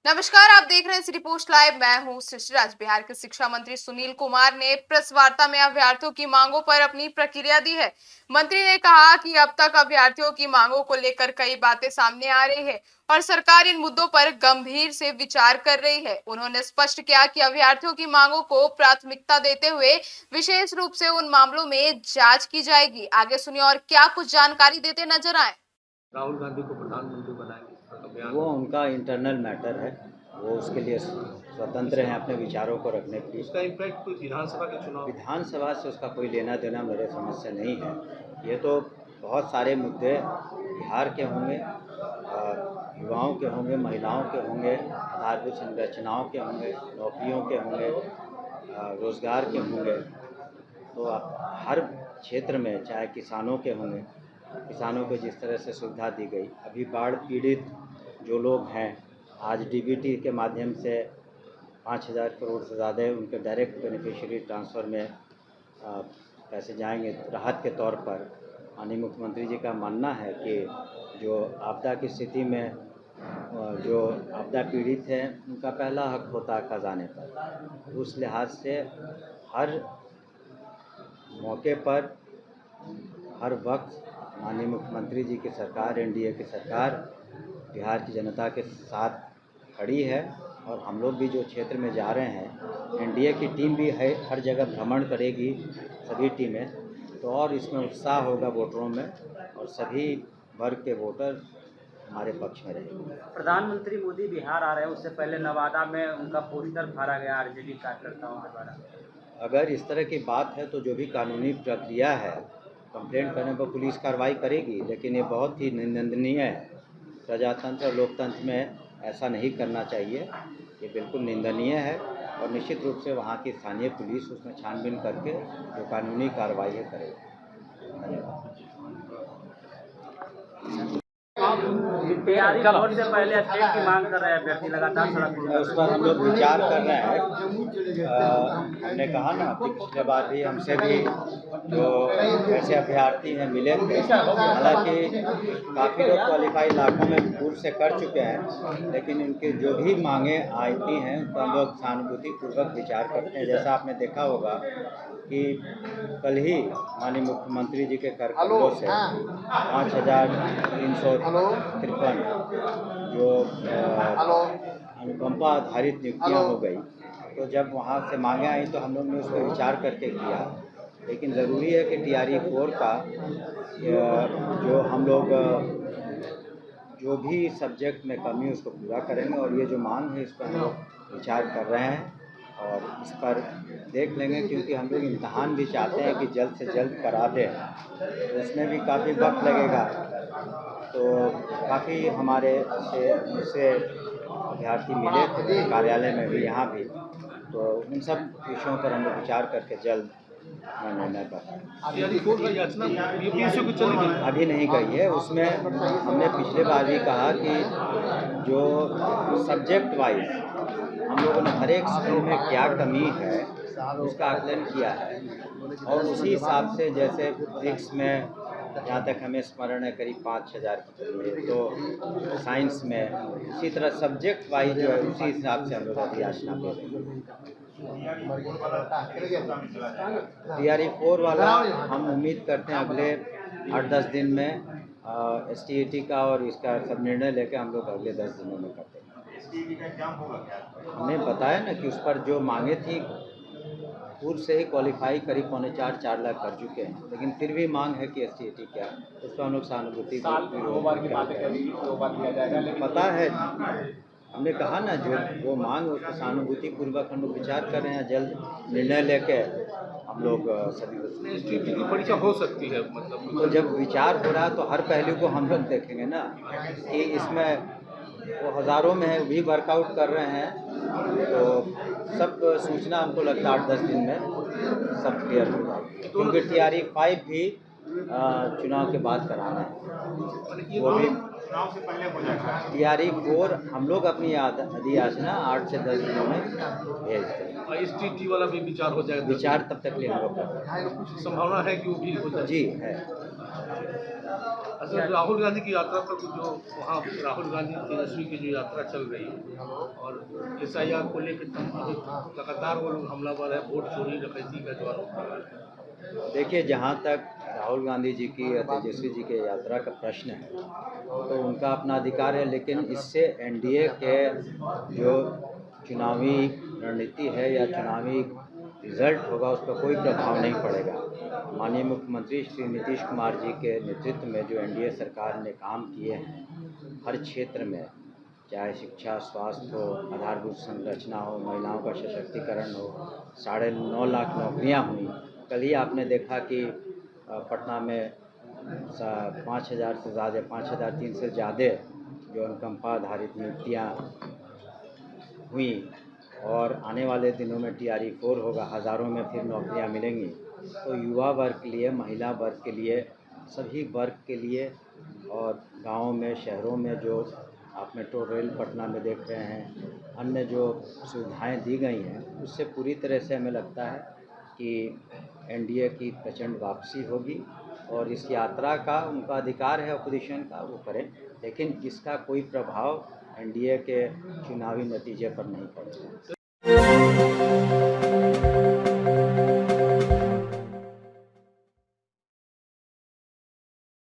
नमस्कार, आप देख रहे हैं सिटी पोस्ट लाइव। मैं हूं सृष्टिराज। बिहार के शिक्षा मंत्री सुनील कुमार ने प्रेस वार्ता में अभ्यर्थियों की मांगों पर अपनी प्रतिक्रिया दी है। मंत्री ने कहा कि अब तक अभ्यर्थियों की मांगों को लेकर कई बातें सामने आ रही है और सरकार इन मुद्दों पर गंभीर से विचार कर रही है। उन्होंने स्पष्ट किया कि अभ्यर्थियों की मांगों को प्राथमिकता देते हुए विशेष रूप से उन मामलों में जांच की जाएगी। आगे सुनिए और क्या कुछ जानकारी देते नजर आए। राहुल गांधी को प्रधानमंत्री बनाएंगे अभियान। वो उनका इंटरनल मैटर है, वो उसके लिए स्वतंत्र हैं अपने विचारों को रखने के लिए। उसका इम्पैक्ट कोई विधानसभा के चुनाव विधानसभा से उसका कोई लेना देना मेरे समझ से नहीं है। ये तो बहुत सारे मुद्दे बिहार के होंगे, युवाओं के होंगे, महिलाओं के होंगे, आधारभूत संरचनाओं के होंगे, नौकरियों के होंगे, रोजगार के होंगे। तो हर क्षेत्र में, चाहे किसानों के होंगे, किसानों को जिस तरह से सुविधा दी गई, अभी बाढ़ पीड़ित जो लोग हैं, आज डीबीटी के माध्यम से 5,000 करोड़ से ज़्यादा उनके डायरेक्ट बेनिफिशियरी ट्रांसफ़र में पैसे जाएंगे राहत के तौर पर। माननीय मुख्यमंत्री जी का मानना है कि जो आपदा की स्थिति में जो आपदा पीड़ित हैं उनका पहला हक होता है खजाने पर। उस लिहाज से हर मौके पर, हर वक्त माननीय मुख्यमंत्री जी की सरकार, एनडीए की सरकार बिहार की जनता के साथ खड़ी है। और हम लोग भी जो क्षेत्र में जा रहे हैं, एनडीए की टीम भी है, हर जगह भ्रमण करेगी सभी टीमें, तो और इसमें उत्साह होगा वोटरों में और सभी वर्ग के वोटर हमारे पक्ष में रहेंगे। प्रधानमंत्री मोदी बिहार आ रहे हैं, उससे पहले नवादा में उनका पोस्टर फाड़ा गया आरजेडी कार्यकर्ताओं के द्वारा। अगर इस तरह की बात है तो जो भी कानूनी प्रक्रिया है, कंप्लेंट करने पर पुलिस कार्रवाई करेगी, लेकिन ये बहुत ही निंदनीय है। प्रजातंत्र और लोकतंत्र में ऐसा नहीं करना चाहिए, ये बिल्कुल निंदनीय है और निश्चित रूप से वहाँ की स्थानीय पुलिस उसमें छानबीन करके जो कानूनी कार्रवाई है करेगी। धन्यवाद। तैयारी वोट से पहले स्टेट की मांग कर रहे हैं अभ्यर्थी, लगातार सड़क उस पर हम लोग विचार कर रहे हैं। हमने कहा ना, पिछले बार भी हमसे भी जो ऐसे अभ्यर्थी हैं मिले थे, हालांकि काफ़ी लोग क्वालिफाई लाखों में पूर्व से कर चुके हैं, लेकिन इनके जो भी मांगे आती हैं तो हम लोग सहानुभूतिपूर्वक विचार करते हैं। जैसा आपने देखा होगा कि कल ही माननीय मुख्यमंत्री जी के कार्यक्रमों से 5,353 जो अनुकंपा आधारित नियुक्तियाँ हो गई, तो जब वहाँ से मांगे आई तो हम लोग ने उस पर विचार करके किया। लेकिन ज़रूरी है कि TRE 4 का जो हम लोग जो भी सब्जेक्ट में कमी उसको पूरा करेंगे और ये जो मांग है इस पर हम लोग विचार कर रहे हैं और इस पर देख लेंगे, क्योंकि हम लोग इम्तहान भी चाहते हैं कि जल्द से जल्द करा दें, तो उसमें भी काफ़ी वक्त लगेगा। तो काफ़ी हमारे से अभ्यर्थी मिले थे कार्यालय में भी, यहाँ भी, तो उन सब विषयों पर हम लोग विचार करके जल्द निर्णय कर। अभी नहीं गई है, उसमें हमने पिछले बार भी कहा कि जो सब्जेक्ट वाइज हम लोगों ने हर एक स्कूल में क्या कमी है उसका आकलन किया है और उसी हिसाब से, जैसे फिजिक्स में जहाँ तक हमें स्मरण है करीब 5,000 की कमी है, तो साइंस में इसी तरह सब्जेक्ट वाइज जो है उसी हिसाब से हम लोग अभियाचना दे रहे हैं। TRE 4 वाला हम उम्मीद करते हैं अगले 8-10 दिन में STET का और इसका सब निर्णय लेकर हम लोग अगले 10 दिनों में करते हैं। हमने बताया ना कि उस पर जो मांगे थी पूर्व से ही क्वालिफाई करीब 4.25 लाख कर चुके हैं, लेकिन फिर भी मांग है कि STET क्या, उस पर हम लोग सहानुभूति पता है। हमने कहा ना, जो वो मांग उसको सहानुभूति पूर्वक हम लोग विचार कर रहे हैं, जल्द निर्णय लेके हम लोग सभी STET की परीक्षा हो सकती है। मतलब तो जब विचार हो रहा है तो हर पहलू को हम लोग देखेंगे ना, कि इसमें वो हज़ारों में है, भी वर्कआउट कर रहे हैं, तो सब सूचना हमको लगता है 8-10 दिन में सब क्लियर हो जाएगी, क्योंकि TRE 5 भी चुनाव के बाद कराना है, वो भी चुनाव से पहले हो जाएगा। TRE 4 हम लोग अपनी अधियाचना 8 से 10 दिनों में भेज दें। STET वाला भी विचार हो जाएगा। विचार तब तक ले हम लोग कर रहे हैं। संभावना है कि वो भी हो जाए। जी है। असल राहुल गांधी की यात्रा पर जो वहाँ राहुल गांधी तेजस्वी की जो यात्रा चल रही है और SIR को लेकर लगातार वो लोग हमलावर है, वोट चोरी डकैती का जो आरोप लगा रहे हैं। देखिए, जहाँ तक राहुल गांधी जी की या तेजस्वी जी के यात्रा का प्रश्न है, तो उनका अपना अधिकार है, लेकिन इससे एनडीए के जो चुनावी रणनीति है या चुनावी रिजल्ट होगा उस पर कोई प्रभाव नहीं पड़ेगा। माननीय मुख्यमंत्री श्री नीतीश कुमार जी के नेतृत्व में जो एनडीए सरकार ने काम किए हैं हर क्षेत्र में, चाहे शिक्षा, स्वास्थ्य हो, आधारभूत संरचना हो, महिलाओं का सशक्तिकरण हो, 9.5 लाख नौकरियां हुई। कल ही आपने देखा कि पटना में 5,000 से ज़्यादा, 5,003 से ज़्यादा जो अनुकंपा आधारित नियुक्तियाँ हुई और आने वाले दिनों में TRE 4 होगा, हज़ारों में फिर नौकरियां मिलेंगी। तो युवा वर्ग के लिए, महिला वर्ग के लिए, सभी वर्ग के लिए और गाँवों में, शहरों में जो आप मेट्रो रेल पटना में देख रहे हैं, अन्य जो सुविधाएं दी गई हैं, उससे पूरी तरह से हमें लगता है कि एनडीए की प्रचंड वापसी होगी और इस यात्रा का उनका अधिकार है अपोजिशन का, वो करें, लेकिन इसका कोई प्रभाव एनडीए के चुनावी नतीजे पर नहीं पड़ेगा।